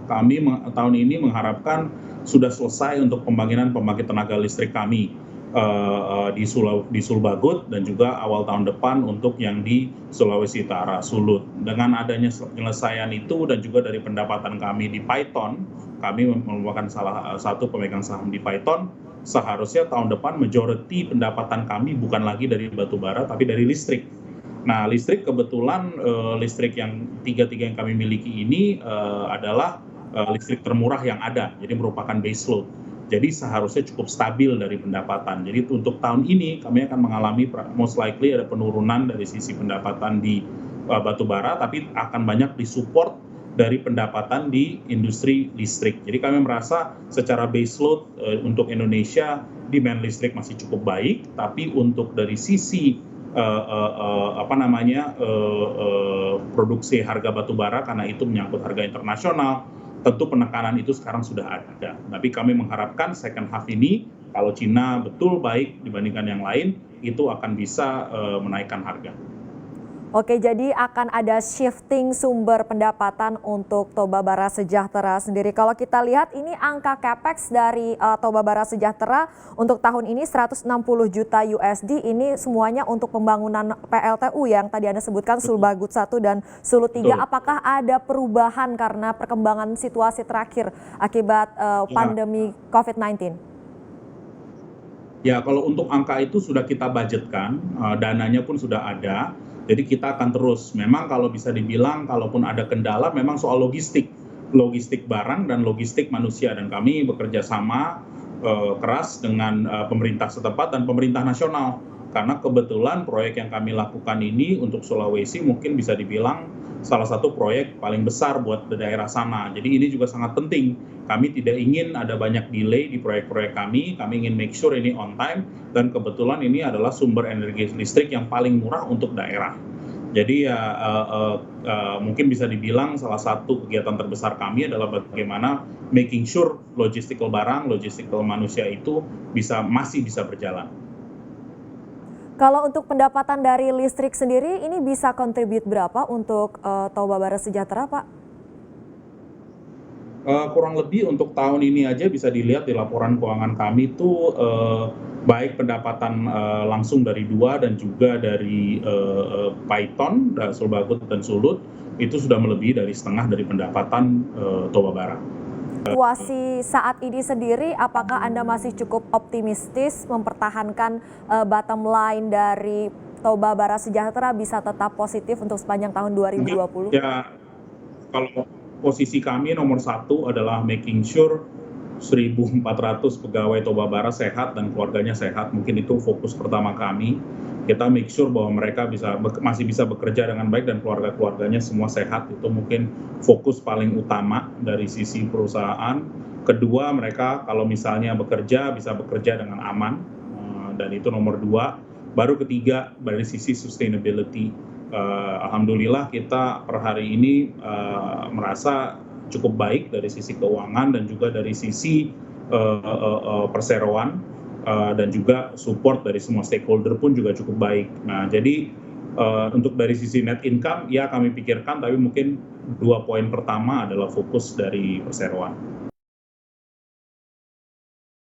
kami tahun ini mengharapkan sudah selesai untuk pembangunan pembangkit tenaga listrik kami di Sulbagut dan juga awal tahun depan untuk yang di Sulawesi Utara, Sulut. Dengan adanya penyelesaian itu dan juga dari pendapatan kami di Python, kami merupakan salah satu pemegang saham di Python, seharusnya tahun depan majority pendapatan kami bukan lagi dari batu bara tapi dari listrik. Nah, listrik kebetulan listrik yang tiga yang kami miliki ini adalah listrik termurah yang ada, jadi merupakan base load. Jadi seharusnya cukup stabil dari pendapatan. Jadi untuk tahun ini kami akan mengalami most likely ada penurunan dari sisi pendapatan di batu bara, tapi akan banyak disupport dari pendapatan di industri listrik. Jadi kami merasa secara base load untuk Indonesia demand listrik masih cukup baik, tapi untuk dari sisi produksi harga batu bara karena itu menyangkut harga internasional, tentu penekanan itu sekarang sudah ada. Tapi kami mengharapkan second half ini kalau Cina betul baik dibandingkan yang lain, itu akan bisa menaikkan harga. Oke, jadi akan ada shifting sumber pendapatan untuk Toba Bara Sejahtera sendiri. Kalau kita lihat ini angka capex dari Toba Bara Sejahtera untuk tahun ini 160 juta USD, ini semuanya untuk pembangunan PLTU yang tadi Anda sebutkan, Sulbagut 1 dan Sulut 3. Betul. Apakah ada perubahan karena perkembangan situasi terakhir akibat pandemi COVID-19? Ya, kalau untuk angka itu sudah kita budgetkan, dananya pun sudah ada. Jadi kita akan terus, memang kalau bisa dibilang kalaupun ada kendala memang soal logistik barang dan logistik manusia, dan kami bekerja sama keras dengan pemerintah setempat dan pemerintah nasional, karena kebetulan proyek yang kami lakukan ini untuk Sulawesi mungkin bisa dibilang salah satu proyek paling besar buat daerah sana. Jadi ini juga sangat penting. Kami tidak ingin ada banyak delay di proyek-proyek kami ingin make sure ini on time, dan kebetulan ini adalah sumber energi listrik yang paling murah untuk daerah. Jadi ya mungkin bisa dibilang salah satu kegiatan terbesar kami adalah bagaimana making sure logistical barang, logistical manusia itu masih bisa berjalan. Kalau untuk pendapatan dari listrik sendiri, ini bisa contribute berapa untuk Toba Bara Sejahtera, Pak? Kurang lebih untuk tahun ini aja bisa dilihat di laporan keuangan kami itu baik pendapatan langsung dari dua dan juga dari Python, Sulbagut dan Sulut, itu sudah melebihi dari setengah dari pendapatan Toba Bara. Situasi saat ini sendiri, apakah Anda masih cukup optimistis mempertahankan bottom line dari Toba Bara Sejahtera bisa tetap positif untuk sepanjang tahun 2020? Ya, kalau posisi kami nomor satu adalah making sure 1.400 pegawai Toba Bara sehat dan keluarganya sehat. Mungkin itu fokus pertama kami. Kita make sure bahwa mereka masih bisa bekerja dengan baik dan keluarga-keluarganya semua sehat. Itu mungkin fokus paling utama dari sisi perusahaan. Kedua, mereka kalau misalnya bekerja bisa bekerja dengan aman, dan itu nomor dua. Baru ketiga, dari sisi sustainability. Alhamdulillah kita per hari ini merasa cukup baik dari sisi keuangan dan juga dari sisi perseroan. Dan juga support dari semua stakeholder pun juga cukup baik. Nah, jadi untuk dari sisi net income ya kami pikirkan, tapi mungkin 2 poin pertama adalah fokus dari perseroan.